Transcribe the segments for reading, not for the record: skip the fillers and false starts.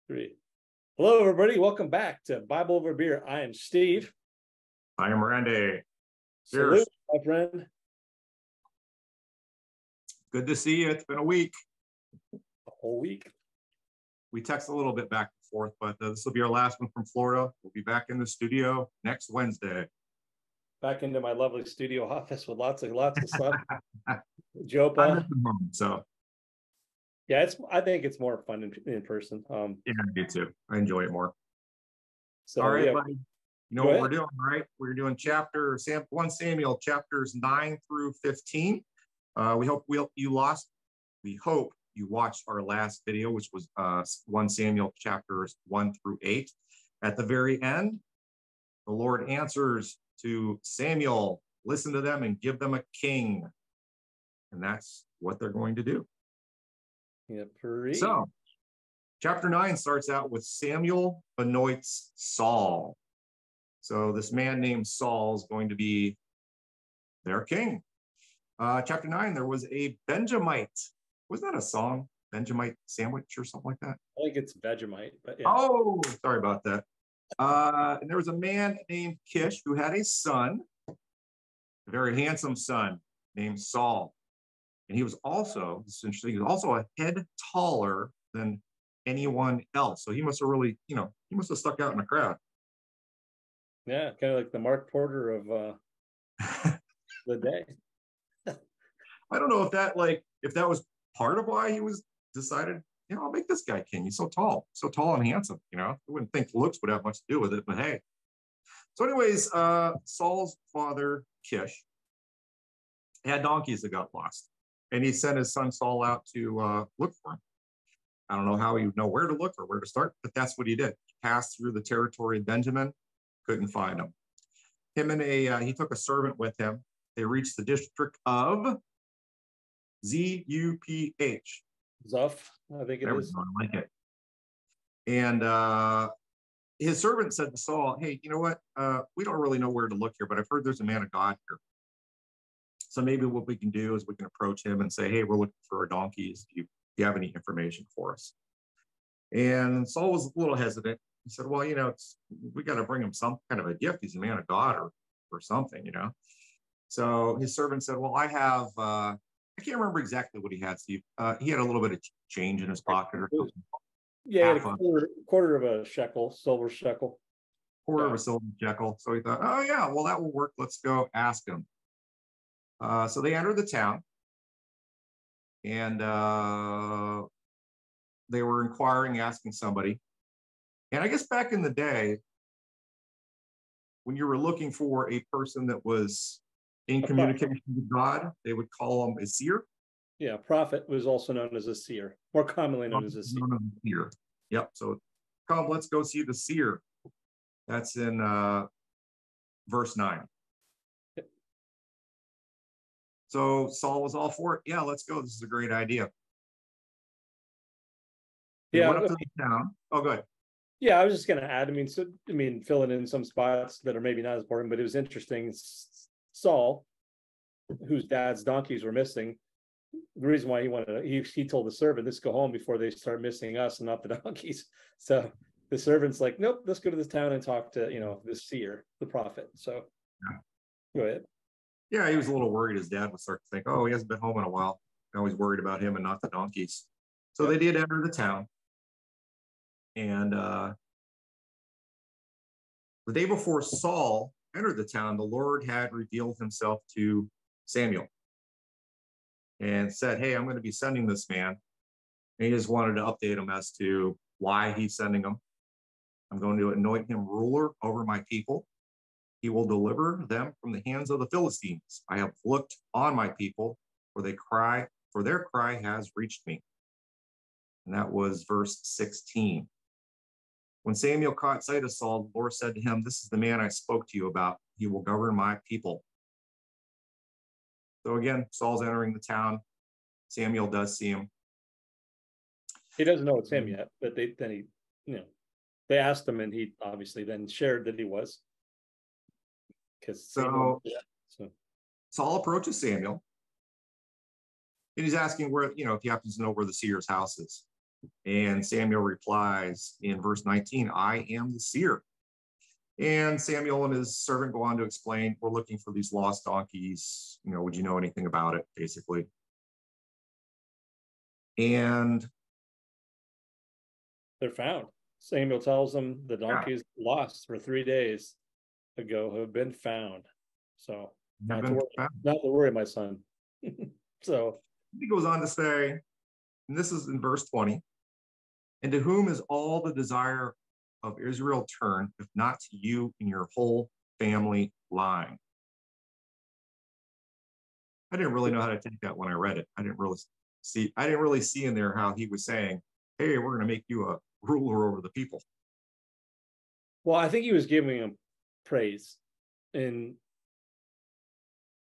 Three. Hello, everybody. Welcome back to Bible Over Beer. I am Steve. I am Randy. Salute, my friend. Good to see you. It's been a week. A whole week. We text a little bit back and forth, but this will be our last one from Florida. We'll be back in the studio next Wednesday. Back into my lovely studio office with lots of stuff. Jopa. So yeah, I think it's more fun in person. Yeah, I do too. I enjoy it more. So all right, yeah. buddy. You know what we're doing, right? We're doing 1 Samuel chapters 9 through 15. We hope you watched our last video, which was 1 Samuel chapters 1 through 8. At the very end, the Lord answers to Samuel, listen to them and give them a king. And that's what they're going to do. Yeah, so chapter 9 starts out with Samuel anoints Saul. So this man named Saul is going to be their king. Chapter 9, there was a Benjamite. Wasn't that a song? Benjamite sandwich or something like that? I think it's Vegemite, but yeah. Oh, sorry about that. And there was a man named Kish who had a son, a very handsome son named Saul. And he was also, this is interesting, he was also a head taller than anyone else. So he must have really, he must have stuck out in the crowd. Yeah, kind of like the Mark Porter of the day. I don't know if that was part of why he was decided, I'll make this guy king. He's so tall and handsome, I wouldn't think looks would have much to do with it, but hey. So anyways, Saul's father, Kish, had donkeys that got lost. And he sent his son Saul out to look for him. I don't know how he would know where to look or where to start, but that's what he did. He passed through the territory of Benjamin, couldn't find him. He took a servant with him. They reached the district of Zuph. Zuff, I think it is. I like it. And his servant said to Saul, hey, you know what? We don't really know where to look here, but I've heard there's a man of God here. So maybe what we can do is we can approach him and say, hey, we're looking for our donkeys. Do you have any information for us? And Saul was a little hesitant. He said, well, we got to bring him some kind of a gift. He's a man of God or something, So his servant said, well, I have, I can't remember exactly what he had, Steve. He had a little bit of change in his pocket or something. Yeah, a quarter of a shekel, silver shekel. Quarter of a silver shekel. So he thought, oh, yeah, well, that will work. Let's go ask him. So they entered the town, and they were inquiring, asking somebody. And I guess back in the day, when you were looking for a person that was in communication with God, they would call him a seer. Yeah, prophet was also known as a seer, more commonly known as a seer. Yep. So come, let's go see the seer. That's in verse 9. So Saul was all for it. Yeah, let's go. This is a great idea. They went up to the town. Oh, go ahead. Yeah, I was just going to add, filling in some spots that are maybe not as important, but it was interesting. Saul, whose dad's donkeys were missing, the reason why he told the servant, let's go home before they start missing us and not the donkeys. So the servant's like, nope, let's go to this town and talk to, the seer, the prophet. So Go ahead. Yeah, he was a little worried. His dad would start to think, oh, he hasn't been home in a while. Now he's worried about him and not the donkeys. So they did enter the town. And the day before Saul entered the town, the Lord had revealed himself to Samuel and said, hey, I'm going to be sending this man. And he just wanted to update him as to why he's sending him. I'm going to anoint him ruler over my people. He will deliver them from the hands of the Philistines. I have looked on my people, for their cry has reached me. And that was verse 16. When Samuel caught sight of Saul, the Lord said to him, this is the man I spoke to you about. He will govern my people. So again, Saul's entering the town. Samuel does see him. He doesn't know it's him yet, but they asked him, and he obviously then shared that he was. So Saul approaches Samuel, and he's asking where, if he happens to know where the seer's house is. And Samuel replies in verse 19, I am the seer. And Samuel and his servant go on to explain, we're looking for these lost donkeys. You know, would you know anything about it, basically? And they're found. Samuel tells them the yeah, donkeys lost for 3 days ago have been found. So not to worry, my son. So he goes on to say, and this is in verse 20, and to whom is all the desire of Israel turned, if not to you and your whole family line? I didn't really know how to take that when I read it. I didn't really see in there how he was saying, hey, we're going to make you a ruler over the people. Well, I think he was giving him praise, and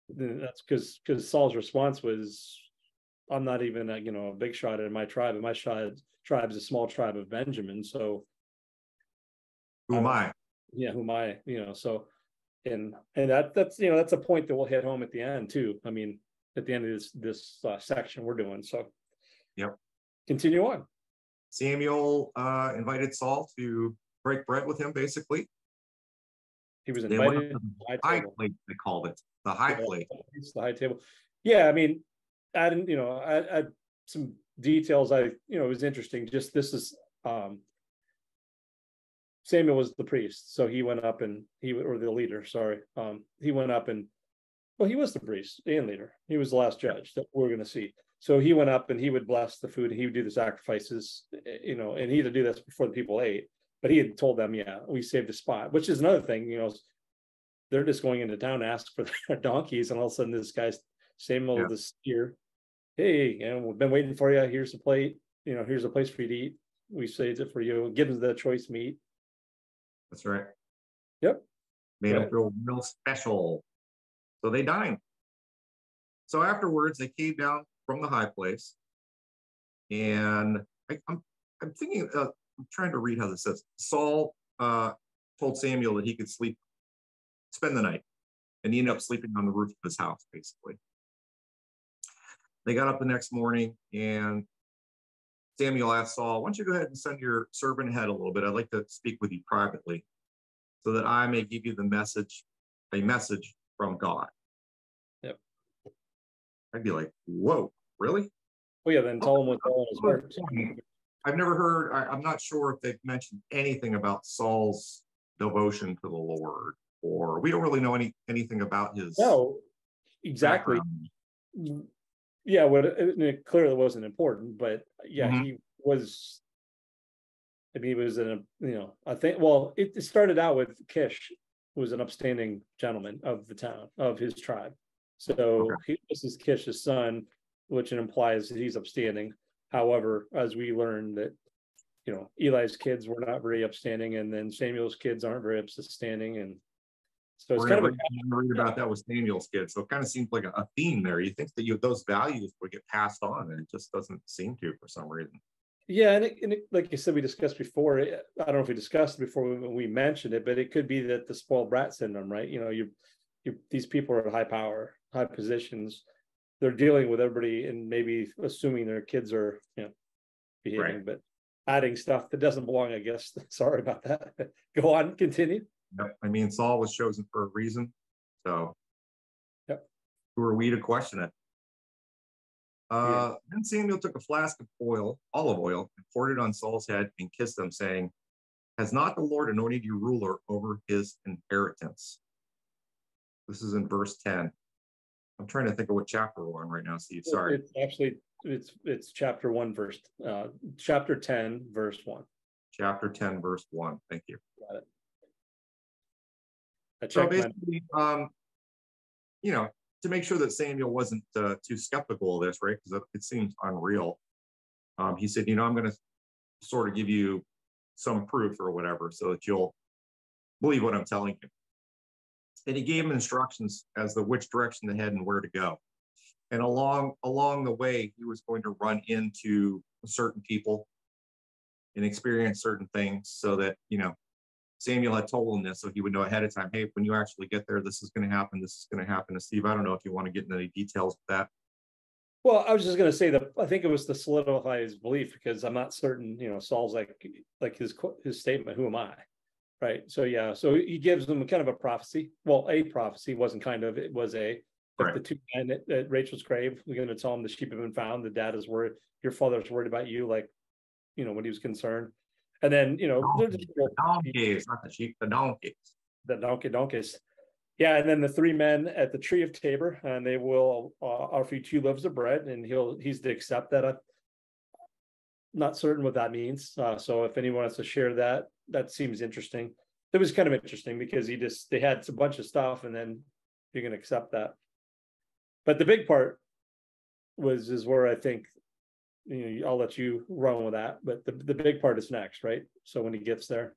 that's because Saul's response was, I'm not even a big shot in my tribe, and my tribe's a small tribe of Benjamin. So who am I? Yeah, who am I? So and that's a point that we'll hit home at the end too. I mean, at the end of this section we're doing. So yep. Continue on. Samuel invited Saul to break bread with him, basically. He was invited to the high plate, they called it. The high plate. The high table. Yeah, I mean, adding, add some details. It was interesting. Just this is Samuel was the priest, so he went up and or the leader, sorry. He went up and, well, he was the priest and leader. He was the last judge that we're going to see. So he went up and he would bless the food. And he would do the sacrifices, and he had to do this before the people ate. But he had told them, yeah, we saved a spot, which is another thing. They're just going into town to ask for their donkeys, and all of a sudden this guy's Samuel the seer, hey, we've been waiting for you. Here's a plate. Here's a place for you to eat. We saved it for you. Give them the choice meat. That's right. Yep. Made them feel real special. So they dined. So afterwards, they came down from the high place, and I'm thinking, I'm trying to read how this says. Saul told Samuel that he could spend the night, and he ended up sleeping on the roof of his house, basically. They got up the next morning, and Samuel asked Saul, why don't you go ahead and send your servant ahead a little bit? I'd like to speak with you privately so that I may give you a message from God. Yep. I'd be like, whoa, really? Well, yeah, then tell him what's all in his heart. I've never heard, I'm not sure if they've mentioned anything about Saul's devotion to the Lord, or we don't really know anything about his. No, exactly. Background. Yeah, it clearly wasn't important, but yeah, he was. I mean, he was I think. Well, it started out with Kish, who was an upstanding gentleman of the town, of his tribe. So this is Kish's son, which implies that he's upstanding. However, as we learned that, Eli's kids were not very upstanding, and then Samuel's kids aren't very upstanding, and so it's kind of read about that with Samuel's kids. So it kind of seems like a theme there. You think that those values would get passed on, and it just doesn't seem to for some reason. Yeah, and it, like you said, we discussed before. I don't know if we discussed it before when we mentioned it, but it could be that the spoiled brat syndrome, right? These people are at high power, high positions. They're dealing with everybody, and maybe assuming their kids are, behaving, but adding stuff that doesn't belong, I guess. Sorry about that. Go on, continue. Yep. I mean, Saul was chosen for a reason. So who are we to question it? Then Samuel took a flask of olive oil, and poured it on Saul's head and kissed him, saying, has not the Lord anointed you ruler over his inheritance? This is in verse 10. I'm trying to think of what chapter we're on right now, Steve. Sorry. It's actually, it's chapter 1, chapter 10, verse 1. Chapter 10, verse 1. Thank you. Got it. So basically, to make sure that Samuel wasn't too skeptical of this, right? Because it seems unreal. He said, I'm going to sort of give you some proof or whatever so that you'll believe what I'm telling you. And he gave him instructions as to which direction to head and where to go. And along the way, he was going to run into certain people and experience certain things so that, Samuel had told him this, so he would know ahead of time, hey, when you actually get there, this is going to happen, this is going to happen. And Steve, I don't know if you want to get into any details of that. Well, I was just going to say that I think it was to solidify his belief, because I'm not certain, Saul's like his statement, "Who am I?" Right. So yeah, so he gives them kind of a prophecy. Well, a prophecy wasn't kind of, it was a, if Right. the two men at Rachel's grave, we're going to tell him the sheep have been found, the dad is worried, your father's worried about you, like, when he was concerned. And then, they're just The donkeys, not the sheep, the donkeys. the donkeys. Yeah, and then the three men at the tree of Tabor, and they will offer you 2 loaves of bread, and he's to accept that. I'm not certain what that means. So if anyone wants to share that, that seems interesting. It was kind of interesting because they had a bunch of stuff, and then you're going to accept that. But the big part is where I think, I'll let you run with that. But the big part is next, right? So when he gets there,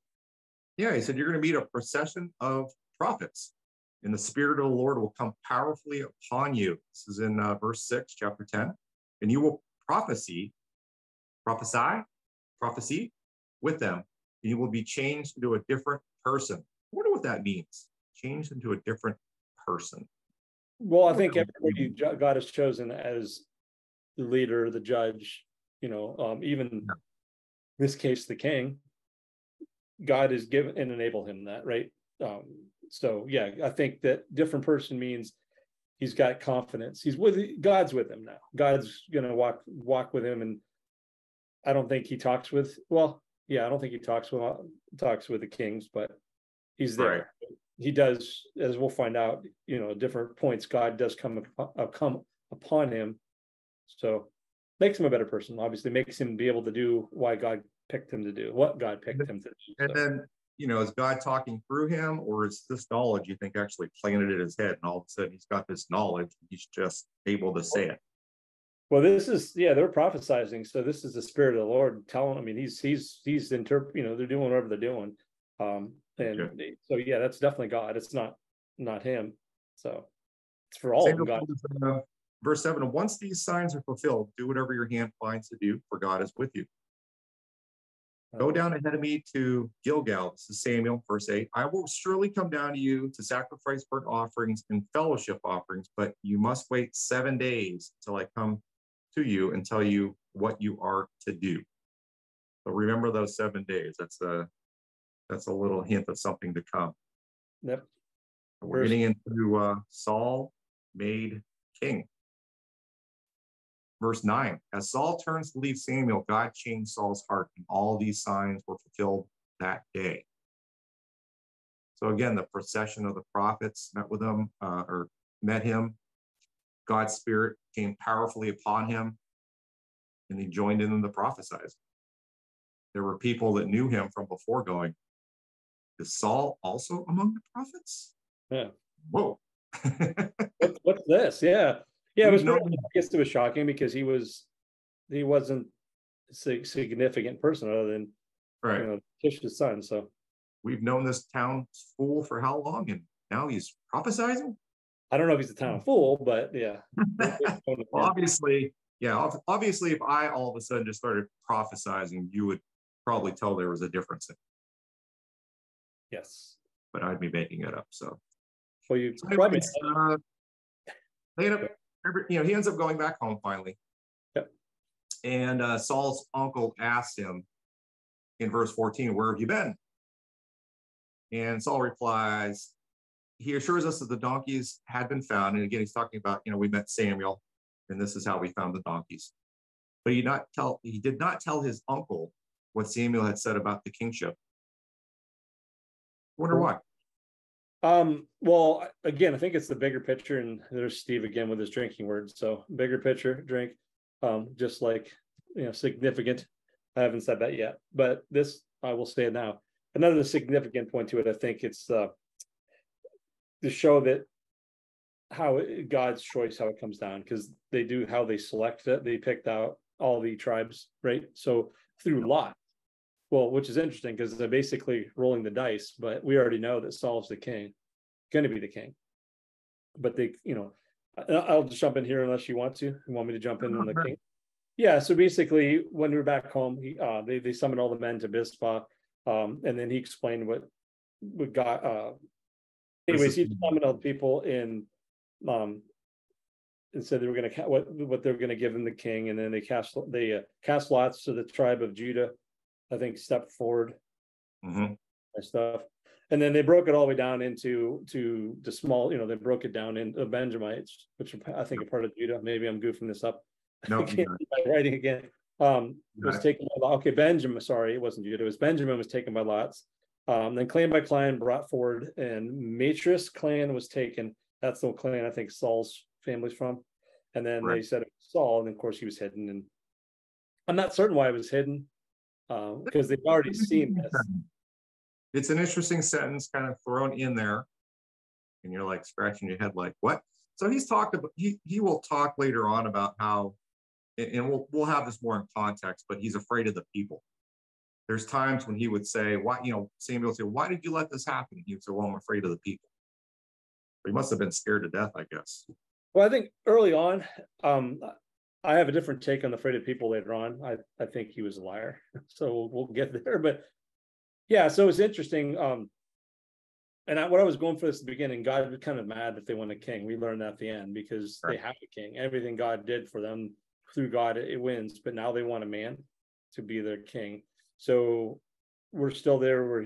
Yeah, he said, you're going to meet a procession of prophets, and the Spirit of the Lord will come powerfully upon you. This is in verse 6, chapter 10. And you will prophesy with them, and you will be changed into a different person. I wonder what that means. Changed into a different person. well, I think everybody God has chosen as the leader, the judge, even in this case, the king, God has given and enabled him that, right? So yeah, I think that different person means he's got confidence. God's with him now. God's gonna walk with him, and I don't think he talks with. Well, yeah, I don't think he talks with the kings, but he's there. Right. He does, as we'll find out. At different points, God does come upon him. So makes him a better person. Obviously, makes him be able to do what God picked him to do. And then, is God talking through him, or is this knowledge, you think, actually planted in his head, and all of a sudden he's got this knowledge, he's just able to say it? Well, this is, yeah, they're prophesizing. So this is the Spirit of the Lord telling. I mean, he's they're doing whatever they're doing. So yeah, that's definitely God. It's not him. So it's for all of them, God. Verse 7, once these signs are fulfilled, do whatever your hand finds to do, for God is with you. Go down ahead of me to Gilgal. This is Samuel, verse 8. I will surely come down to you to sacrifice burnt offerings and fellowship offerings, but you must wait 7 days until I come to you and tell you what you are to do. So remember those 7 days. That's a little hint of something to come. Yep. We're getting into Saul made king. Verse 9, as Saul turns to leave Samuel, God changed Saul's heart, and all these signs were fulfilled that day. So again, the procession of the prophets met him. God's Spirit came powerfully upon him, and he joined in the prophesizing. There were people that knew him from before going, is Saul also among the prophets? Yeah. Whoa. What's this? Yeah. Yeah, I guess it was shocking because he wasn't a significant person other than Kish's son. So we've known this town fool for how long, and now he's prophesizing? I don't know if he's a town fool, but yeah. Well, obviously, if I all of a sudden just started prophesizing, you would probably tell there was a difference. Yes. But I'd be making it up. So well, you probably he ends up going back home finally. Yep. And Saul's uncle asked him in verse 14, where have you been? And Saul replies, he assures us that the donkeys had been found. And again, he's talking about, we met Samuel, and this is how we found the donkeys. But he did not tell his uncle what Samuel had said about the kingship. I wonder why. Well, again, I think it's the bigger picture, and there's Steve again with his drinking words. So bigger picture, drink, just like, significant. I haven't said that yet, but this, I will say it now. Another significant point to it, I think it's to show that God's choice, how it comes down, because they do how they select it. They picked out all the tribes, right? So through lot. Well, which is interesting because they're basically rolling the dice, but we already know that Saul's the king, going to be the king. But they, I'll just jump in here unless you want to. You want me to jump in on the king? Yeah. So basically, when we were back home, they summoned all the men to Mizpah, and then he explained what God. Anyways, he summoned all the people in and said they were going to what they're going to give him the king, and then they cast lots. So the tribe of Judah, I think, stepped forward and stuff, and then they broke it all the way down into the small. They broke it down into Benjamites, which I think are part of Judah. Maybe I'm goofing this up. No, I can't writing again. Was taken by okay, Benjamin. Sorry, it wasn't Judah. It was Benjamin was taken by lots. Then clan by clan brought forward, and Matris clan was taken. That's the clan I think Saul's family's from. And then they said it was Saul, and of course he was hidden. And I'm not certain why it was hidden, because they've already seen this. It's an interesting sentence kind of thrown in there, and you're like scratching your head, like what? So he's talked about. He will talk later on about how, and we'll have this more in context, but he's afraid of the people. There's times when he would say, "Why?" Samuel would say, "Why did you let this happen?" He would say, "Well, I'm afraid of the people." But he must have been scared to death, I guess. Well, I think early on, I have a different take on the afraid of people later on. I think he was a liar, so we'll get there. But yeah, so it's interesting. And what I was going for this at the beginning, God was kind of mad that they want a king. We learned that at the end because they have a king. Everything God did for them through God, it wins. But now they want a man to be their king. So we're still there where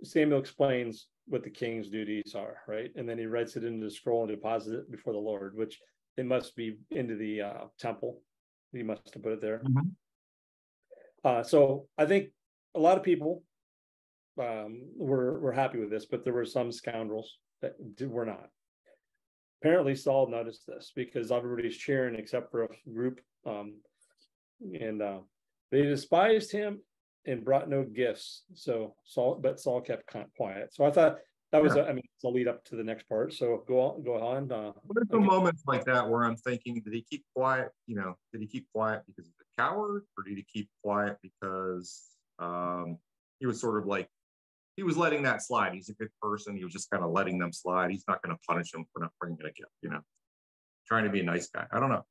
Samuel explains what the king's duties are, right? And then he writes it into the scroll and deposits it before the Lord, which it must be into the temple. He must have put it there. So I think a lot of people were happy with this, but there were some scoundrels that were not. Apparently Saul noticed this because everybody's cheering except for a group, and they despised him and brought no gifts. So Saul kept quiet. So I thought that was it's a lead up to the next part. So go on. What are the moments like that where I'm thinking, did he keep quiet? Did he keep quiet because he's a coward, or did he keep quiet because he was sort of like, he was letting that slide? He's a good person. He was just kind of letting them slide. He's not going to punish them for not bringing a gift. Trying to be a nice guy. I don't know.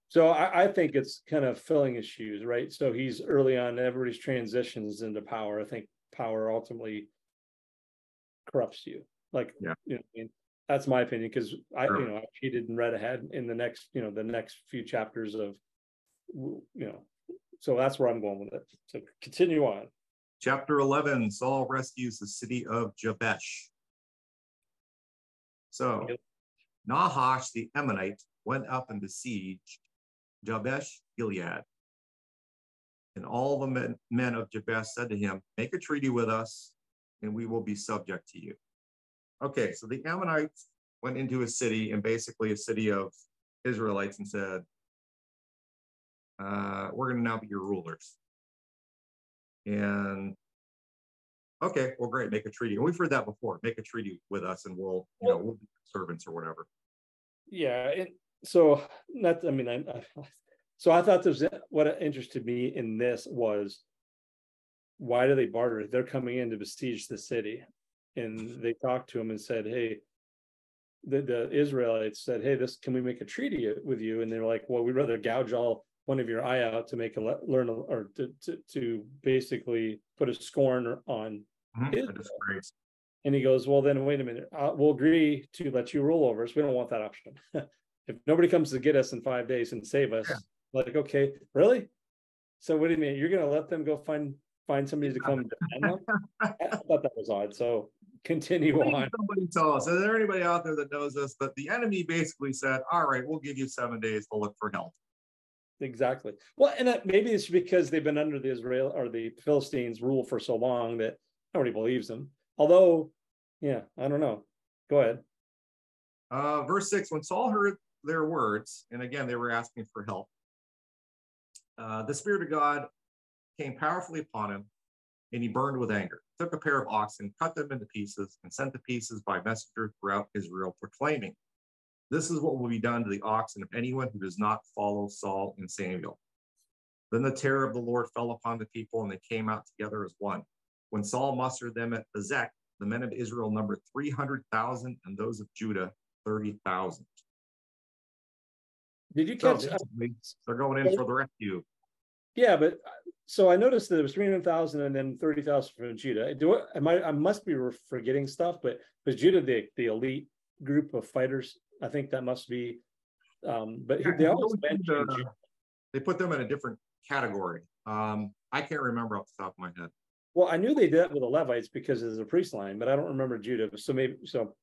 So I think it's kind of filling his shoes, right? So he's early on, everybody's transitions into power. I think power ultimately corrupts you. Like, that's my opinion, because I cheated and read ahead in the next, the next few chapters of, so that's where I'm going with it. So continue on. Chapter 11, Saul rescues the city of Jabesh. So Nahash the Ammonite went up and besieged Jabesh Gilead. And all the men of Jabesh said to him, "Make a treaty with us, and we will be subject to you." Okay, so the Ammonites went into a city, and basically a city of Israelites, and said, "We're going to now be your rulers." And okay, well, great, make a treaty. And we've heard that before. Make a treaty with us, and we'll be servants or whatever. Yeah, so so I thought what interested me in this was, why do they barter? They're coming in to besiege the city, and they talked to him and said, "Hey," the Israelites said, "Hey, can we make a treaty with you?" And they're like, "Well, we'd rather gouge one of your eye out to make to basically put a scorn on Israel." And he goes, "Well, then wait a minute. We'll agree to let you rule over us. We don't want that option. If nobody comes to get us in 5 days and save us," like, okay, really? So what do you mean? You're going to let them go find somebody to come defend them? I thought that was odd. So continue on. Somebody tell us. Is there anybody out there that knows this? But the enemy basically said, "All right, we'll give you 7 days to look for help." Exactly. Well, and maybe it's because they've been under the Israel or the Philistines' rule for so long that nobody believes them. Although, I don't know. Go ahead. Verse 6, when Saul heard their words, and again, they were asking for help, the Spirit of God came powerfully upon him, and he burned with anger, took a pair of oxen, cut them into pieces, and sent the pieces by messenger throughout Israel, proclaiming, "This is what will be done to the oxen of anyone who does not follow Saul and Samuel." Then the terror of the Lord fell upon the people, and they came out together as one. When Saul mustered them at Bezek, the men of Israel numbered 300,000, and those of Judah 30,000. Did you catch? They're going in for the rescue. Yeah, but so I noticed that it was 300,000 and then 30,000 from Judah. I must be forgetting stuff, but was Judah the elite group of fighters I think that must be. But Yeah, they always mention they put them in a different category. I can't remember off the top of my head. Well, I knew they did that with the Levites because it's a priest line, but I don't remember Judah. So maybe so.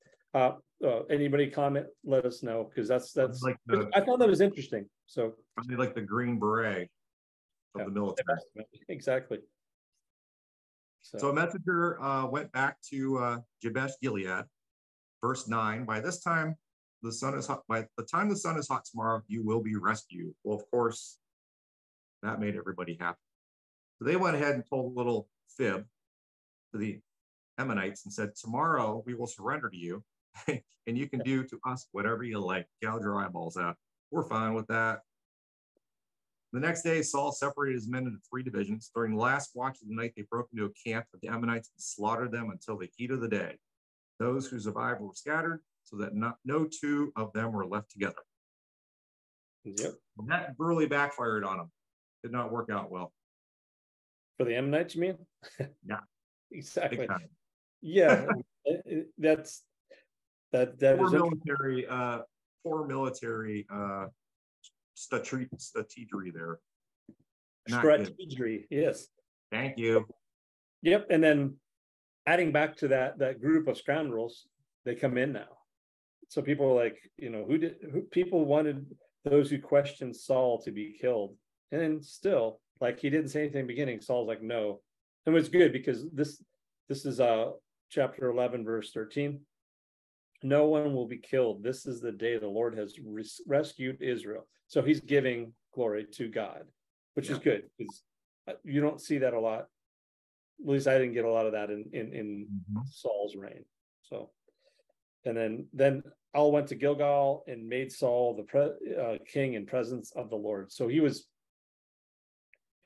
Anybody comment? Let us know, because that's Like I thought that was interesting. So probably like the Green Beret of the military. Exactly. So a messenger went back to Jabesh Gilead, verse 9. By this time, the sun is hot. By the time the sun is hot tomorrow, you will be rescued. Well, of course, that made everybody happy. So they went ahead and told a little fib to the Ammonites and said, tomorrow we will surrender to you, and you can do to us whatever you like. Gouge your eyeballs out. We're fine with that. The next day, Saul separated his men into 3 divisions. During the last watch of the night, they broke into a camp of the Ammonites and slaughtered them until the heat of the day. Those who survived were scattered, so that no 2 of them were left together. Yep. That really backfired on them. Did not work out well. For the Ammonites, you mean? Yeah. Exactly. Yeah. That's poor military strategy there. Strategy, yes. Thank you. Yep. And then adding back to that group of scoundrels, they come in now. So people are like, people wanted those who questioned Saul to be killed. And then still, like, he didn't say anything in the beginning. Saul's like, no. And it was good, because this is chapter 11, verse 13. No one will be killed. This is the day the Lord has rescued Israel. So he's giving glory to God, which is good, because you don't see that a lot. At least I didn't get a lot of that in Saul's reign. So, and then all went to Gilgal and made Saul the king in presence of the Lord. So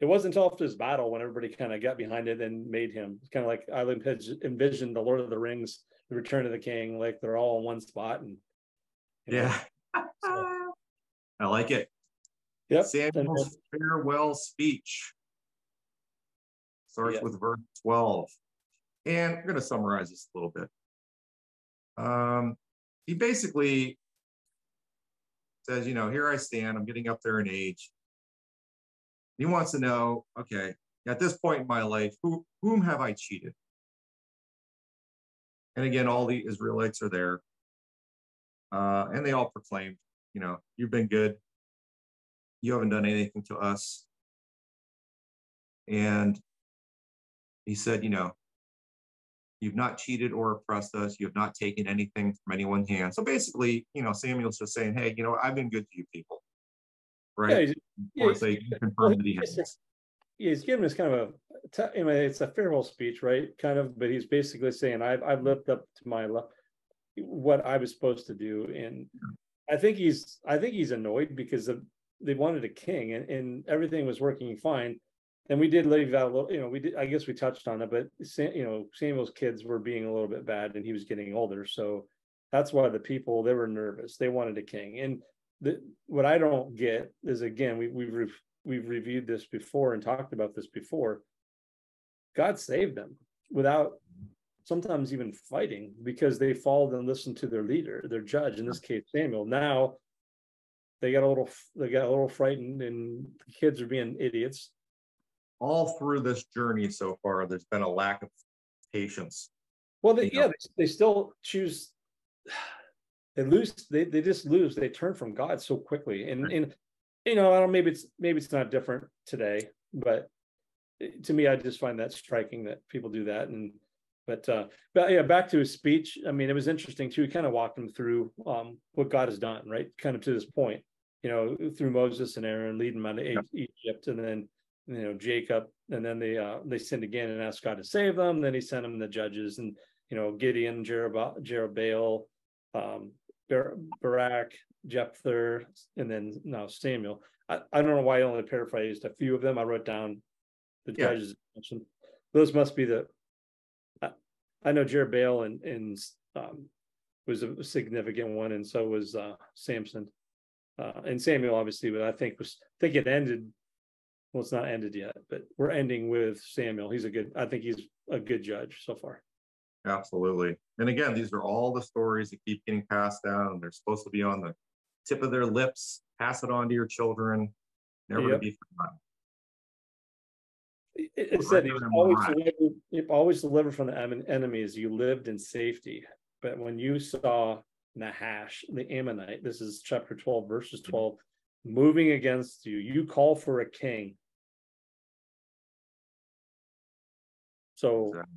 it wasn't until after his battle when everybody kind of got behind it and made him. It's kind of like I envisioned the Lord of the Rings, the Return of the King, like they're all in one spot. And yeah, so. I like it. Yep. Samuel's farewell speech starts with verse 12, and I'm going to summarize this a little bit. He basically says, here I stand. I'm getting up there in age. He wants to know, okay, at this point in my life, whom have I cheated? And again, all the Israelites are there. And they all proclaimed, you've been good. You haven't done anything to us. And he said, you've not cheated or oppressed us. You have not taken anything from anyone's hand. So basically, Samuel's just saying, hey, I've been good to you people. Right? He's giving us kind of it's a farewell speech, right? Kind of, but he's basically saying, I've lived up to what I was supposed to do. And I think he's annoyed because they wanted a king, and everything was working fine. And we did leave out a little, I guess we touched on it, but Samuel's kids were being a little bit bad and he was getting older. So that's why the people, they were nervous. They wanted a king. And what I don't get is, again, we've reviewed this before and talked about this before. God saved them without sometimes even fighting, because they followed and listened to their leader, their judge, in this case Samuel. Now they got a little frightened, and the kids are being idiots. All through this journey so far, there's been a lack of patience. Well, they still choose. They lose. They just lose. They turn from God so quickly, and I don't know. Maybe it's not different today, but to me, I just find that striking that people do that. But yeah, back to his speech. I mean, it was interesting too. He kind of walked them through what God has done, right? Kind of to this point, through Moses and Aaron, leading them out of Egypt, and then Jacob, and then they sinned again and asked God to save them. Then he sent them the judges, and Gideon, Jerubbaal, Barak, Jephthah, and then now Samuel. I don't know why I only paraphrased a few of them. I wrote down the judges mentioned. Those must be I know Jerubbaal and was a significant one, and so was Samson, and Samuel obviously. But I think it ended. Well, it's not ended yet, but we're ending with Samuel. I think he's a good judge so far. Absolutely. And again, these are all the stories that keep getting passed down. They're supposed to be on the tip of their lips. Pass it on to your children, never to Yep. be forgotten. It said he Greater was than always Moriah. delivered, he always delivered from the enemies. You lived in safety. But when you saw Nahash, the Ammonite, this is chapter 12, verses 12, moving against you, you call for a king. So Exactly.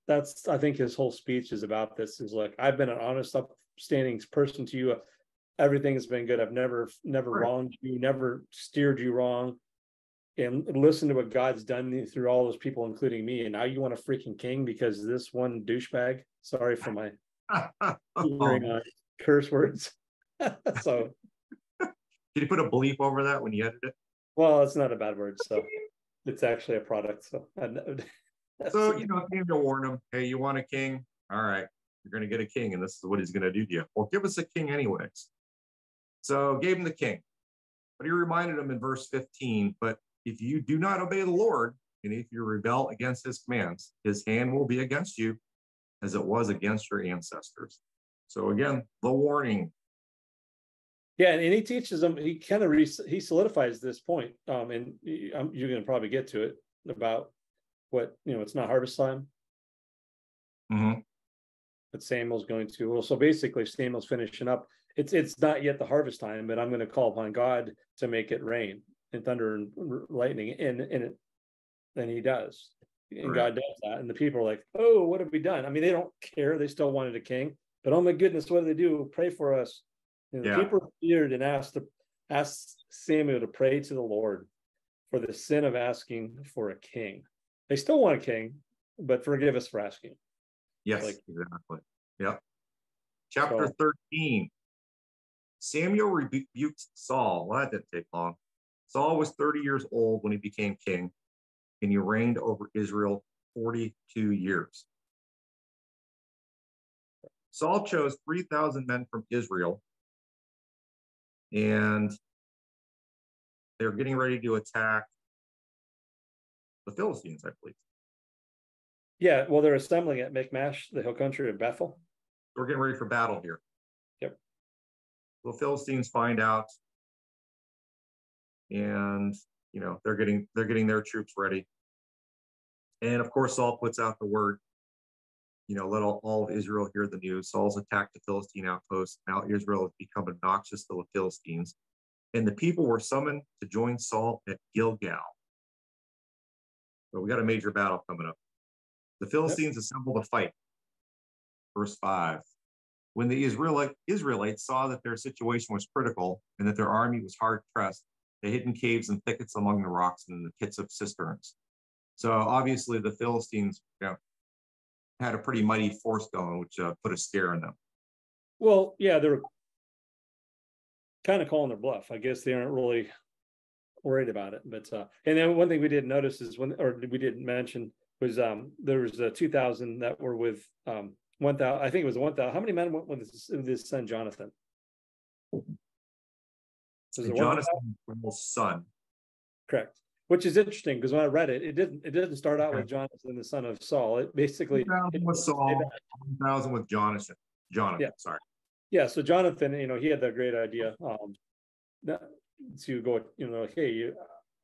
that's I think his whole speech is about this. Is like, I've been an honest, upstanding person to you. Everything has been good. I've never Right. wronged you, never steered you wrong. And listen to what God's done through all those people, including me. And now you want a freaking king because this one douchebag. Sorry for my Oh, curse words. So, did you put a bleep over that when you edit it? well, it's not a bad word. So it's actually a product. So that's So, Samuel warned him, hey, you want a king? All right, you're going to get a king, and this is what he's going to do to you. Well, give us a king anyways. So gave him the king. But he reminded him in verse 15, but if you do not obey the Lord, and if you rebel against his commands, his hand will be against you as it was against your ancestors. So again, the warning. yeah, and he teaches them. He kind of he solidifies this point, and you're going to probably get to it about what it's not harvest time. Mm-hmm. That Samuel's going to. Well, so basically, Samuel's finishing up. It's not yet the harvest time, but I'm going to call upon God to make it rain and thunder and lightning, and then he does, and Right. God does that, and the people are like, "Oh, what have we done?" I mean, they don't care. They still wanted a king, but oh my goodness, what do they do? Pray for us. The Yeah. people feared and asked Samuel to pray to the Lord for the sin of asking for a king. They still want a king, but forgive us for asking. Yes, Like, exactly. Yep. Chapter so 13. Samuel rebuked Saul. Well, that didn't take long. Saul was 30 years old when he became king, and he reigned over Israel 42 years. Saul chose 3,000 men from Israel, and they're getting ready to attack the Philistines, I believe. yeah, well, they're assembling at Michmash, the hill country of Bethel. We're getting ready for battle here. Yep. The Philistines find out, and they're getting their troops ready. And of course, Saul puts out the word, let all of Israel hear the news. Saul's attacked the Philistine outpost. Now Israel has become obnoxious to the Philistines. And the people were summoned to join Saul at Gilgal. So we got a major battle coming up. The Yep. Philistines assembled to fight. Verse 5. When the Israelites saw that their situation was critical and that their army was hard pressed, they hid in caves and thickets among the rocks and in the pits of cisterns. So obviously the Philistines had a pretty mighty force going, which put a scare in them. Well, yeah, they're kind of calling their bluff. I guess they aren't really worried about it. But and then one thing we didn't notice is we didn't mention was there was 2,000 that were with 1,000. I think it was 1,000. How many men went with his son Jonathan? Was And it 1,000? Jonathan's son. Correct. Which is interesting because when I read it, it didn't start out with Jonathan, the son of Saul. It basically 1,000 with Saul, 1,000 with Jonathan. yeah, Sorry. yeah. So Jonathan, he had that great idea to go, hey,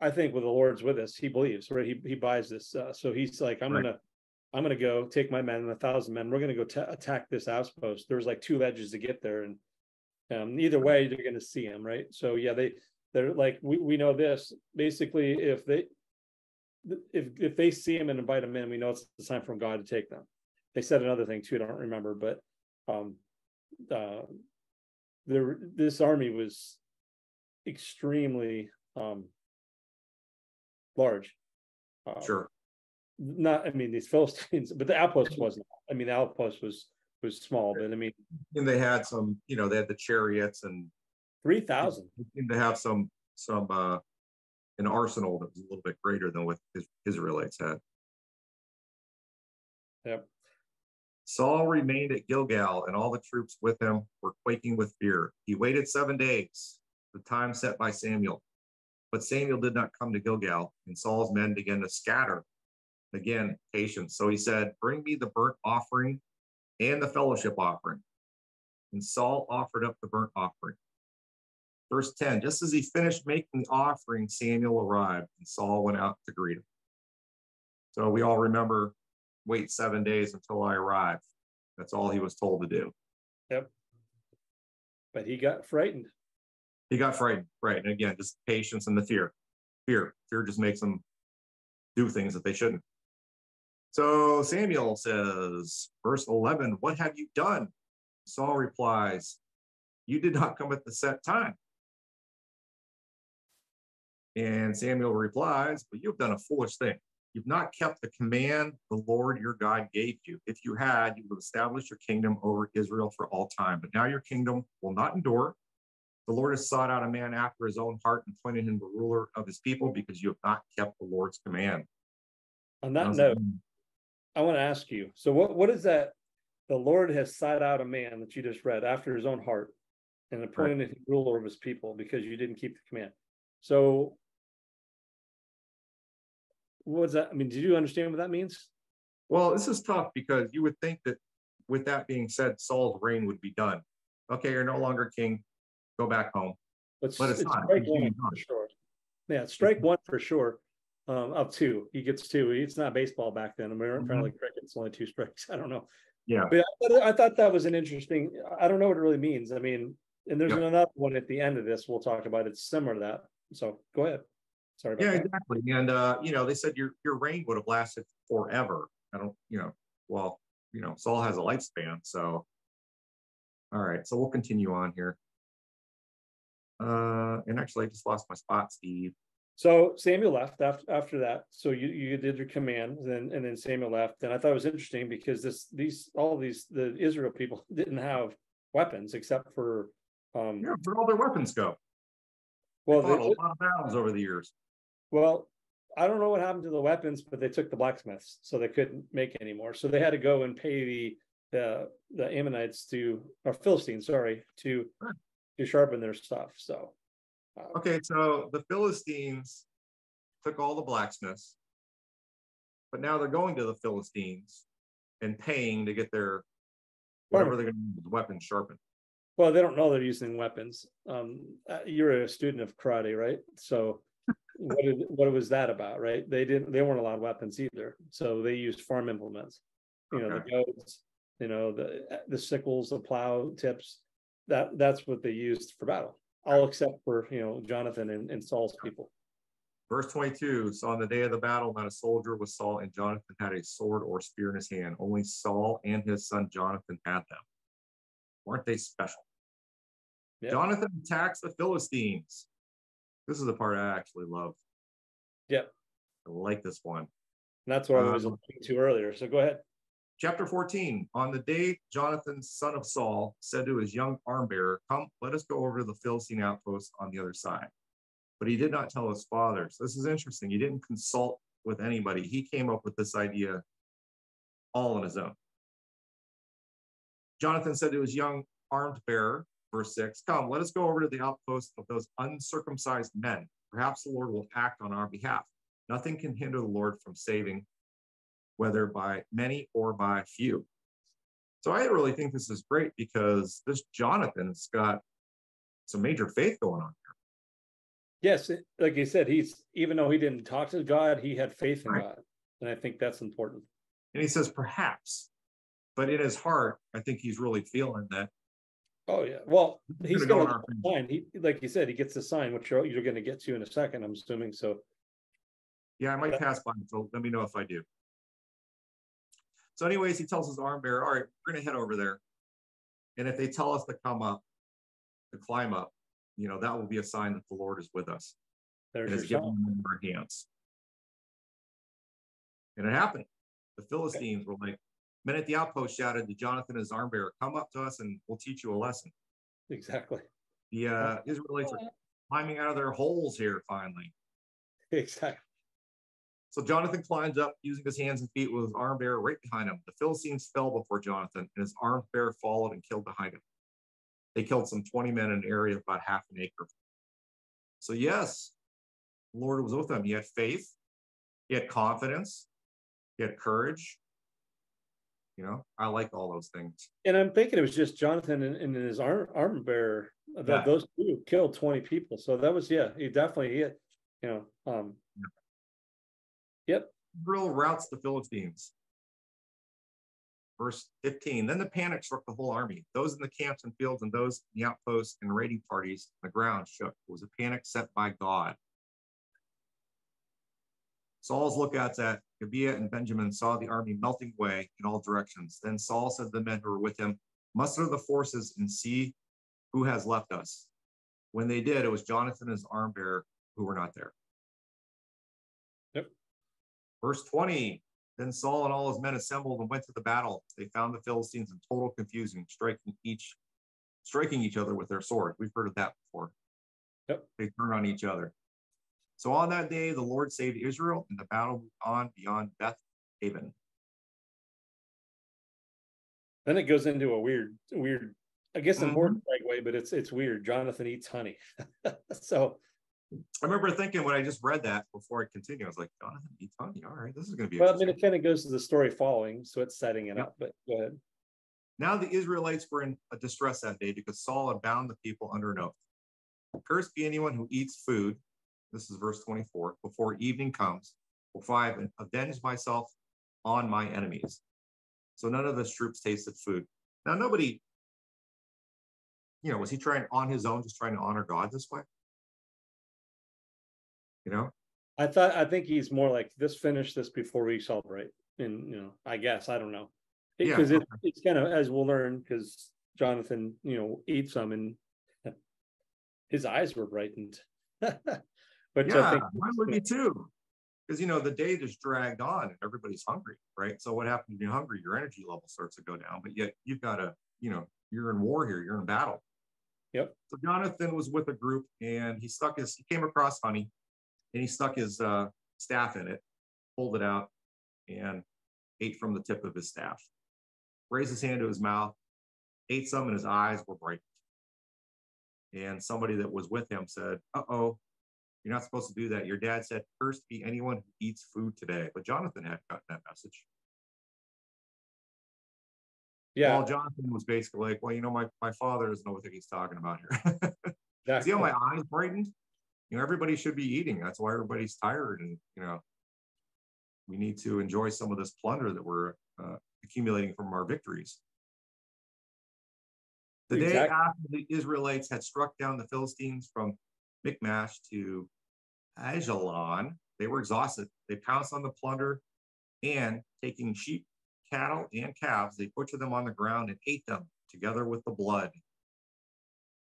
I think with the Lord's with us, he believes, right? He buys this. So he's like, I'm gonna go take my men and 1,000 men. We're gonna go attack this outpost. There's like two edges to get there, and either way, they're gonna see him, right? So yeah, they're like, we know this. Basically, if they see him and invite him in, we know it's the time from God to take them. They said another thing too, I don't remember, but this army was extremely large. Sure. Not, I mean, these Philistines, but the outpost wasn't. I mean, the outpost was small, but I mean, And they had some, they had the chariots and 3,000. seemed to have some an arsenal that was a little bit greater than what his Israelites had. Yep. Saul remained at Gilgal, and all the troops with him were quaking with fear. He waited 7 days, the time set by Samuel. But Samuel did not come to Gilgal, and Saul's men began to scatter Again, patience. So he said, bring me the burnt offering and the fellowship offering. And Saul offered up the burnt offering. Verse 10, just as he finished making the offering, Samuel arrived, and Saul went out to greet him. So we all remember, wait 7 days until I arrive. That's all he was told to do. Yep. But he got frightened. He got frightened, right? And again, just patience and the fear. Fear just makes them do things that they shouldn't. So Samuel says, verse 11, what have you done? Saul replies, you did not come at the set time. And Samuel replies, but you have done a foolish thing. You've not kept the command the Lord your God gave you. If you had, you would establish your kingdom over Israel for all time. But now your kingdom will not endure. The Lord has sought out a man after his own heart and appointed him the ruler of his people because you have not kept the Lord's command. On that note, I want to ask you, so what is that? The Lord has sought out a man that you just read after his own heart and appointed him ruler of his people because you didn't keep the command. So what does that, I mean, did you understand what that means? Well, this is tough because you would think that with that being said, Saul's reign would be done. Okay, you're no longer king. Go back home. But it's not. Strike one for sure. Yeah, strike one for sure. Up two. He gets two. It's not baseball back then. Apparently cricket, it's only two strikes. I don't know. Yeah. But I thought that was an interesting, I don't know what it really means. I mean, and there's another one at the end of this we'll talk about. It's similar to that. So go ahead. Sorry about that. Exactly. And they said your reign would have lasted forever. I don't, Saul has a lifespan. So all right. So we'll continue on here. And actually I just lost my spot, Steve. So Samuel left after that. So you did your command, and then Samuel left. And I thought it was interesting because the Israel people didn't have weapons except for where'd all their weapons go? Well, they fought a lot of battles over the years. Well, I don't know what happened to the weapons, but they took the blacksmiths, so they couldn't make any more. So they had to go and pay the Ammonites or Philistines, to sharpen their stuff. So okay, so the Philistines took all the blacksmiths, but now they're going to the Philistines and paying to get their whatever they're going to use weapons sharpened. Well, they don't know they're using weapons. You're a student of karate, right? So what was that about, right? They weren't allowed weapons either, so they used farm implements. The goats, the sickles, the plow tips. That's what they used for battle. All except for Jonathan and Saul's people. Verse 22. So on the day of the battle, not a soldier was Saul, and Jonathan had a sword or spear in his hand. Only Saul and his son Jonathan had them. Weren't they special? Yep. Jonathan attacks the Philistines. This is the part I actually love. Yep. I like this one. And that's what I was alluding to earlier. So go ahead. Chapter 14. On the day Jonathan, son of Saul, said to his young arm bearer, come, let us go over to the Philistine outpost on the other side. But he did not tell his father. So this is interesting. He didn't consult with anybody. He came up with this idea all on his own. Jonathan said to his young armed bearer, verse 6, come, let us go over to the outpost of those uncircumcised men. Perhaps the Lord will act on our behalf. Nothing can hinder the Lord from saving, whether by many or by few. So I really think this is great because this Jonathan's got some major faith going on here. Yes, like you said, even though he didn't talk to God, he had faith in God. And I think that's important. And he says, perhaps, but in his heart, I think he's really feeling that. Oh, yeah. Well, he's going to sign. Like you said, he gets the sign, which you're going to get to in a second, I'm assuming. So, yeah, I might pass by, so let me know if I do. So anyways, he tells his arm bearer, all right, we're going to head over there. And if they tell us to come up, to climb up, that will be a sign that the Lord is with us. There's and is giving them our hands. And it happened. The Philistines were like, men at the outpost shouted to Jonathan, his arm bearer, come up to us and we'll teach you a lesson. Exactly. The Israelites are climbing out of their holes here finally. Exactly. So Jonathan climbs up using his hands and feet with his arm bearer right behind him. The Philistines fell before Jonathan, and his arm bearer followed and killed behind him. They killed some 20 men in an area of about half an acre. So yes, the Lord was with them. He had faith. He had confidence. He had courage. I like all those things. And I'm thinking it was just Jonathan and his armor bearer. Yeah. Those two killed 20 people. So that was, he definitely hit, yep. Israel routs the Philistines. Verse 15, then the panic struck the whole army. Those in the camps and fields and those in the outposts and raiding parties, the ground shook. It was a panic set by God. Saul's lookouts at Gibeah and Benjamin saw the army melting away in all directions. Then Saul said to the men who were with him, muster the forces and see who has left us. When they did, it was Jonathan and his arm bearer who were not there. Yep. Verse 20, then Saul and all his men assembled and went to the battle. They found the Philistines in total confusion, striking each other with their swords. We've heard of that before. Yep. They turned on each other. So on that day, the Lord saved Israel, and the battle moved on beyond Beth Haven. Then it goes into a weird, I guess important segue, but it's weird. Jonathan eats honey. So I remember thinking when I just read that before I continued, I was like, Jonathan eats honey. All right, this is going to be well, I mean, it kind of goes to the story following, so it's setting it up, but go ahead. Now the Israelites were in a distress that day because Saul had bound the people under an oath. Cursed be anyone who eats food. This is verse 24. Before evening comes, before I have avenged myself on my enemies. So none of his troops tasted food. Now nobody, was he trying on his own, just trying to honor God this way? I think he's more like finish this before we celebrate. And, I guess, I don't know. Because it's kind of, as we'll learn, because Jonathan, eats some and his eyes were brightened. But yeah, I think mine would be too. Because, the day just dragged on and everybody's hungry, right? So what happens when you're hungry? Your energy level starts to go down, but yet you've got to, you're in war here, you're in battle. Yep. So Jonathan was with a group and he came across honey and he stuck his staff in it, pulled it out and ate from the tip of his staff, raised his hand to his mouth, ate some and his eyes were brightened. And somebody that was with him said, uh-oh, you're not supposed to do that. Your dad said, cursed be anyone who eats food today. But Jonathan had gotten that message. Yeah. Well, Jonathan was basically like, well, my father doesn't know what he's talking about here. Exactly. See how my eyes brightened? Everybody should be eating. That's why everybody's tired. And, we need to enjoy some of this plunder that we're accumulating from our victories. The day after the Israelites had struck down the Philistines from Michmash to Ajalon, they were exhausted. They pounced on the plunder and taking sheep, cattle, and calves, they butchered them on the ground and ate them together with the blood.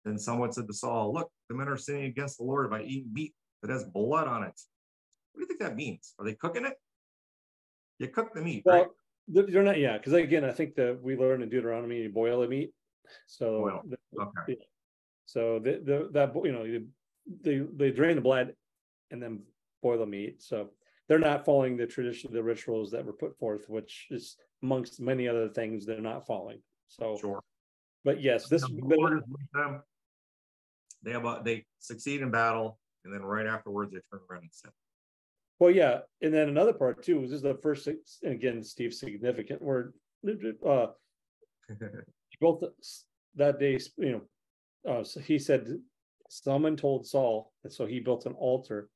Then someone said to Saul, look, the men are sinning against the Lord by eating meat that has blood on it. What do you think that means? Are they cooking it? You cook the meat, right? They're not, because again, I think that we learned in Deuteronomy, you boil the meat. So, okay. So they drain the blood and then boil the meat. So they're not following the tradition, the rituals that were put forth, which is amongst many other things they're not following. So, sure. But yes, the Lord is with them. They succeed in battle, and then right afterwards they turn around and sin. Well, yeah, and then another part too was this is the first, and again, Steve, significant word. Both that day, so he said, someone told Saul, and so he built an altar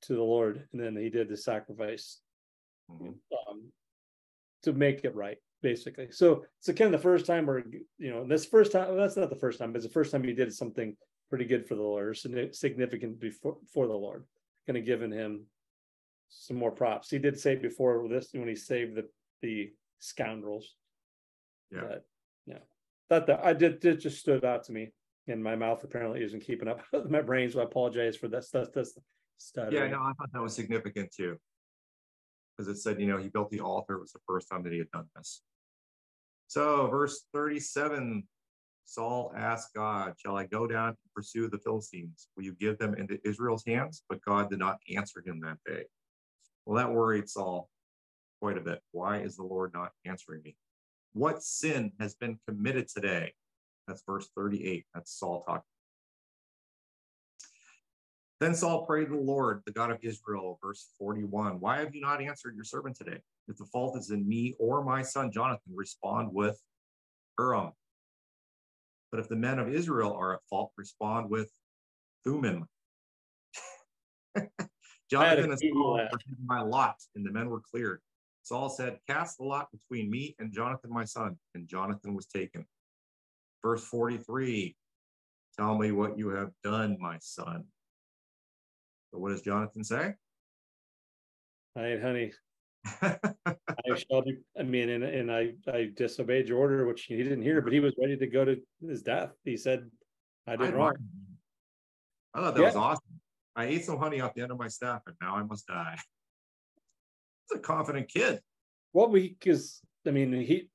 to the Lord, and then he did the sacrifice to make it right, basically. So it's kind of the first time where this first time, that's not the first time, but it's the first time he did something pretty good for the Lord, or significant for the Lord, kind of giving him some more props. He did say before this when he saved the scoundrels. Yeah. But, that I did just stood out to me, and my mouth apparently isn't keeping up with my brain, so I apologize for that stuff. Yeah, no, I thought that was significant too, because it said, he built the altar. It was the first time that he had done this. So verse 37, Saul asked God, shall I go down to pursue the Philistines? Will you give them into Israel's hands? But God did not answer him that day. Well, that worried Saul quite a bit. Why is the Lord not answering me? What sin has been committed today? That's verse 38. That's Saul talking. Then Saul prayed to the Lord, the God of Israel, verse 41. Why have you not answered your servant today? If the fault is in me or my son Jonathan, respond with Urim. But if the men of Israel are at fault, respond with Thummim. I had to Jonathan and Google Saul that. were given my lot, and the men were cleared. Saul said, cast the lot between me and Jonathan, my son. And Jonathan was taken. Verse 43, tell me what you have done, my son. So what does Jonathan say? All right, honey. I shall do, I mean, and I disobeyed your order, which he didn't hear, but he was ready to go to his death. He said, I did wrong. I thought that was awesome. I ate some honey off the end of my staff, and now I must die. He's a confident kid. Well, because I mean,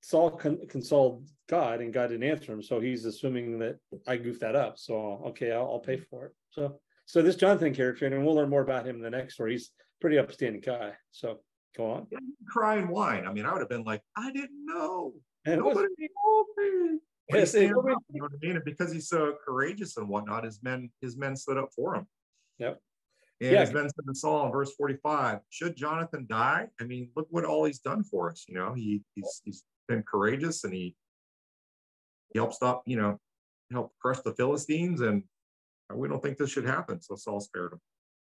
Saul consoled God, and God didn't answer him, so he's assuming that I goofed that up. So okay, I'll pay for it. So this Jonathan character, and we'll learn more about him in the next story. He's a pretty upstanding guy. So go on. Yeah, cry and whine. I mean, I would have been like, I didn't know. And nobody told me. But yes, he stands up, you know what I mean? And because he's so courageous and whatnot, his men stood up for him. Yep. And his men said to Saul in verse 45, should Jonathan die? I mean, look what all he's done for us. You know, he's been courageous, and he helped stop, help crush the Philistines, and we don't think this should happen. So Saul spared him.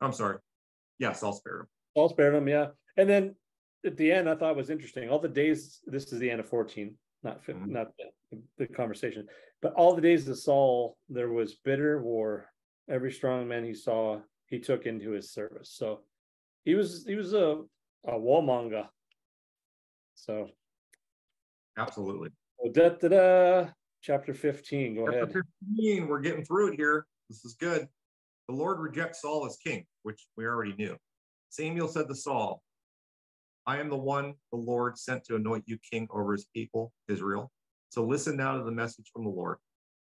I'm sorry. Yeah, Saul spared him. Saul spared him, yeah. And then at the end, I thought it was interesting. All the days, this is the end of 14, not the conversation, but all the days of Saul, there was bitter war. Every strong man he saw, he took into his service. So he was a warmonger. So absolutely. Chapter 15. Go ahead. Chapter 15. We're getting through it here. This is good. The Lord rejects Saul as king, which we already knew. Samuel said to Saul, I am the one the Lord sent to anoint you king over his people, Israel. So listen now to the message from the Lord.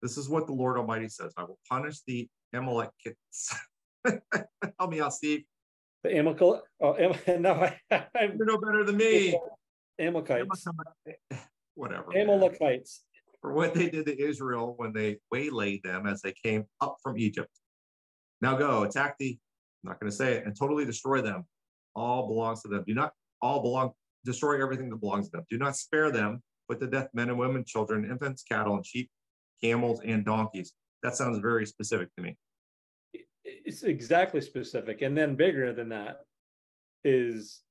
This is what the Lord Almighty says. I will punish the Amalekites. Help me out, Steve. The Amalekite. Oh, no, you know better than me. Amalekites. Whatever. Amalekites. For what they did to Israel when they waylaid them as they came up from Egypt. Now go, attack I'm not going to say it, and totally destroy them. All belongs to them. Do not destroy everything that belongs to them. Do not spare them. Put to death men and women, children, infants, cattle, and sheep, camels, and donkeys. That sounds very specific to me. It's exactly specific. And then bigger than that is,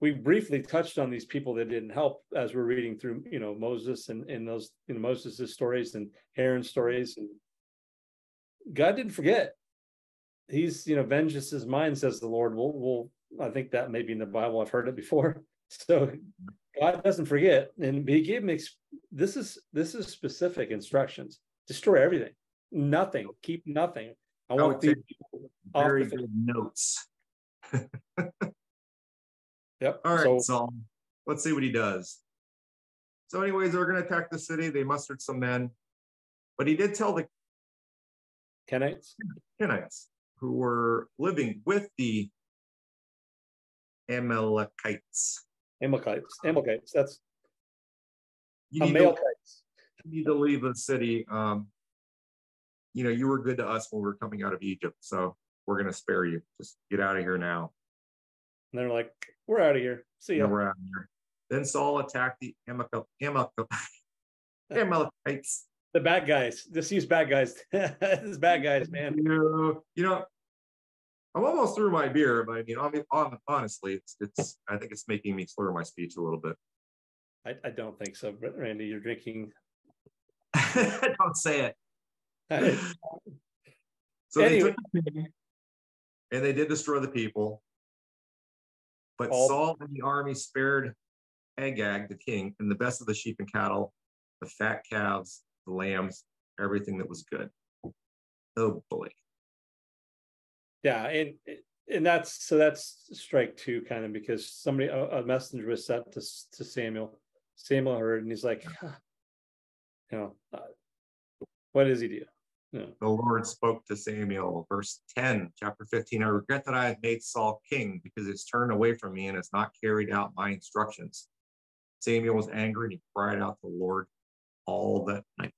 we briefly touched on these people that didn't help as we're reading through, Moses and those, Moses' stories and Aaron's stories. And God didn't forget. He's, vengeance is mine, says the Lord. We'll I think that may be in the Bible. I've heard it before. So God doesn't forget. And he gave me, this is specific instructions. Destroy everything. Nothing. Keep nothing. I want these people very good notes. Yep. All right, so let's see what he does. So anyways, they're going to attack the city. They mustered some men. But he did tell the Kenites who were living with the Amalekites. That's you need to leave the city. You were good to us when we were coming out of Egypt, so we're going to spare you. Just get out of here now. And they're like, we're out of here. See ya. We're out of here. Then Saul attacked the Amalekites. The bad guys. Just use bad guys. This bad guys, man. I'm almost through my beer, but honestly, it's. I think it's making me slur my speech a little bit. I don't think so, but Randy, you're drinking. Don't say it. So anyway. they took the king, and they did destroy the people. But Saul and the army spared Agag, the king, and the best of the sheep and cattle, the fat calves, the lambs, everything that was good. Oh boy. Yeah, and that's strike two, kind of, because a messenger was sent to Samuel. Samuel heard, and he's like, what does he do? The Lord spoke to Samuel, verse 10, chapter 15. I regret that I have made Saul king because he's turned away from me and has not carried out my instructions. Samuel was angry and he cried out to the Lord all that night.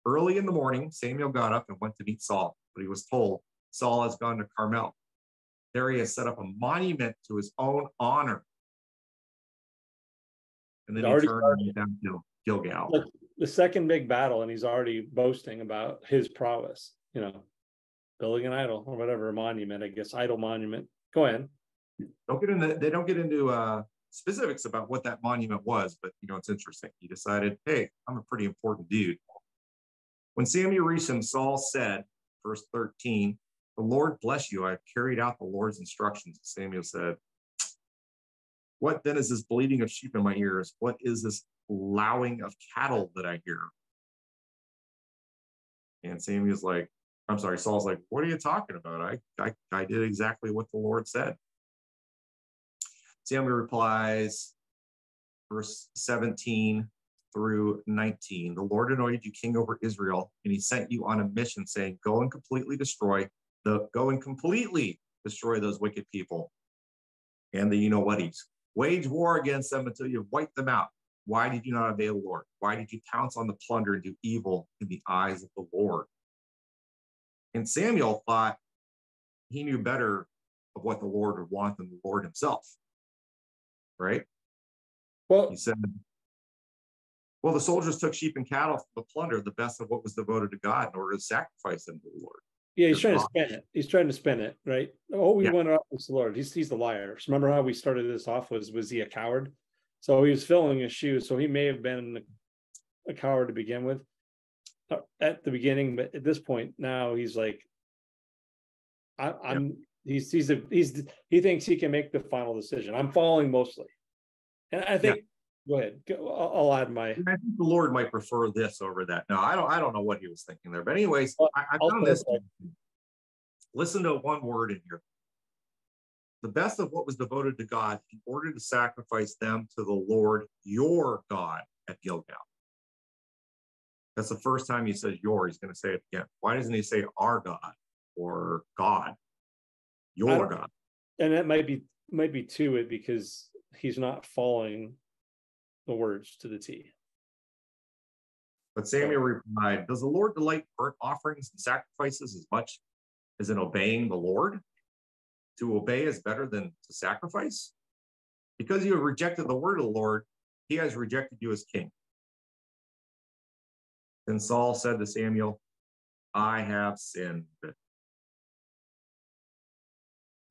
Early in the morning, Samuel got up and went to meet Saul, but he was told, Saul has gone to Carmel. There he has set up a monument to his own honor. And then he turned and went down to Gilgal. Like the second big battle, and he's already boasting about his prowess, building an idol or whatever, a monument, I guess, idol monument. Go ahead. They don't get into specifics about what that monument was, but it's interesting. He decided, hey, I'm a pretty important dude. When Samuel reached him, Saul said, verse 13, the Lord bless you. I have carried out the Lord's instructions. Samuel said, what then is this bleating of sheep in my ears? What is this lowing of cattle that I hear? And Saul's like, what are you talking about? I did exactly what the Lord said. Samuel replies, verse 17 through 19, the Lord anointed you king over Israel, and he sent you on a mission saying, go and completely destroy those wicked people and the you-know-whaties. Wage war against them until you've wiped them out. Why did you not obey the Lord? Why did you pounce on the plunder and do evil in the eyes of the Lord? And Samuel thought he knew better of what the Lord would want than the Lord himself. Right? Well, he said, well, the soldiers took sheep and cattle from the plunder, the best of what was devoted to God, in order to sacrifice them to the Lord. Yeah, he's trying to spin it. He's trying to spin it, right? Oh, we went up with the Lord. He's the liar. So remember how we started this off? Was he a coward? So he was filling his shoes. So he may have been a coward to begin with at the beginning, but at this point now he's like, he thinks he can make the final decision. I'm following mostly, and I think. Go ahead. I'll add my. I think the Lord might prefer this over that. No, I don't know what he was thinking there. But anyways, I found this. Listen to one word in here. The best of what was devoted to God in order to sacrifice them to the Lord, your God, at Gilgal. That's the first time he says your. He's going to say it again. Why doesn't he say our God or God? Your God. And that might be to it because he's not following the words to the T. But Samuel replied, does the Lord delight burnt offerings and sacrifices as much as in obeying the Lord? To obey is better than to sacrifice? Because you have rejected the word of the Lord, he has rejected you as king. Then Saul said to Samuel, I have sinned.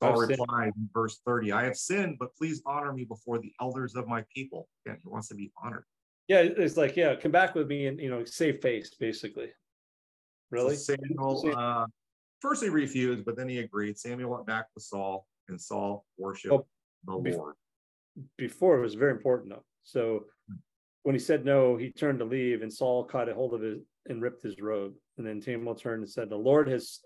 Saul replied in verse 30, I have sinned, but please honor me before the elders of my people. Again, he wants to be honored. Yeah, it's like, come back with me and save face, basically. Really? So Samuel first he refused, but then he agreed. Samuel went back to Saul, and Saul worshiped the Lord. Before it was very important though. So when he said no, he turned to leave, and Saul caught a hold of it and ripped his robe. And then Samuel turned and said, the Lord has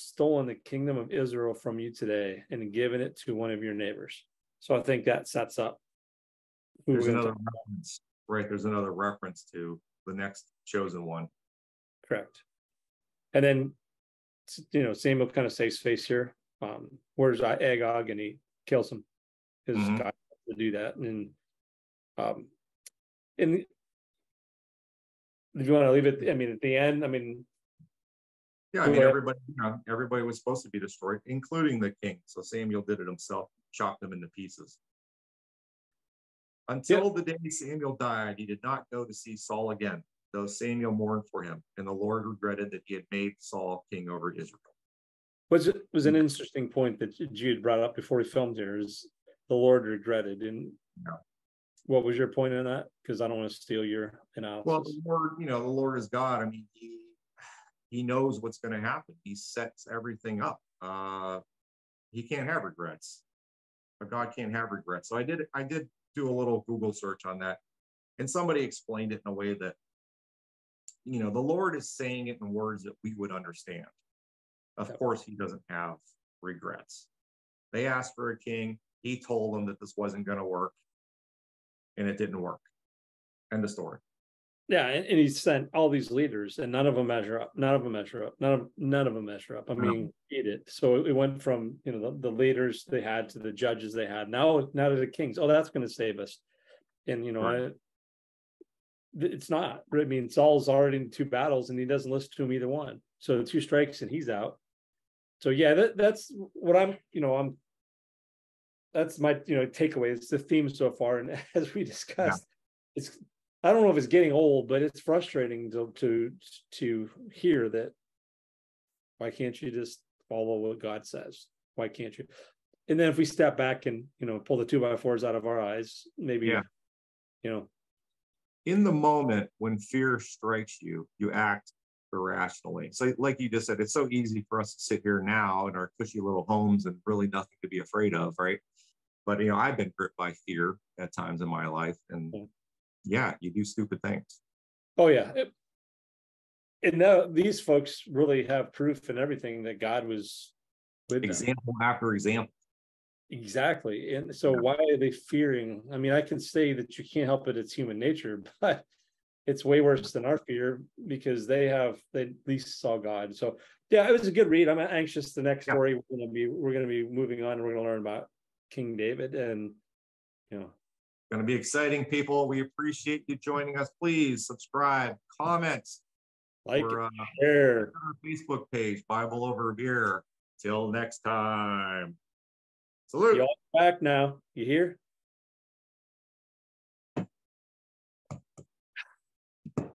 stolen the kingdom of Israel from you today and given it to one of your neighbors. So I think that sets up. There's another reference, right? There's another reference to the next chosen one. Correct. And then, Samuel kind of saves face here. Where's Agag, and he kills him. His guy to do that. And if you want to leave it, at the end, yeah, everybody was supposed to be destroyed, including the king. So Samuel did it himself, chopped them into pieces. Until the day Samuel died, he did not go to see Saul again, though Samuel mourned for him, and the Lord regretted that he had made Saul king over Israel. Was an interesting point that Jude brought up before we filmed here, is the Lord regretted. And what was your point on that? Because I don't want to steal your analysis. Well, the Lord is God. He knows what's going to happen. He sets everything up. He can't have regrets. But God can't have regrets. So I did do a little Google search on that, and somebody explained it in a way that, the Lord is saying it in words that we would understand. Of course, he doesn't have regrets. They asked for a king. He told them that this wasn't going to work, and it didn't work. End of story. Yeah, and he sent all these leaders, and none of them measure up. None of them measure up. None of them measure up. So it went from the leaders they had to the judges they had. Now to the kings. Oh, that's going to save us. And It's not. I mean, Saul's already in 2 battles and he doesn't listen to him either one. So 2 strikes and he's out. So yeah, that's what that's my takeaway. It's the theme so far. And as we discussed, it's, I don't know if it's getting old, but it's frustrating to hear that. Why can't you just follow what God says? Why can't you? And then if we step back and pull the 2x4s out of our eyes, maybe in the moment when fear strikes you, you act irrationally. So like you just said, it's so easy for us to sit here now in our cushy little homes and really nothing to be afraid of, right? But I've been gripped by fear at times in my life, and you do stupid things. Oh yeah. And now these folks really have proof and everything that God was with example them. After example. Exactly. And so why are they fearing? I mean, I can say that you can't help it, it's human nature, but it's way worse than our fear, because they at least saw God. So yeah, it was a good read. I'm anxious. The next story we're going to be moving on, and we're going to learn about King David, and going to be exciting, people. We appreciate you joining us. Please subscribe, comment, share our Facebook page, Bible Over Beer. Till next time. Salute. Y'all back now. You hear?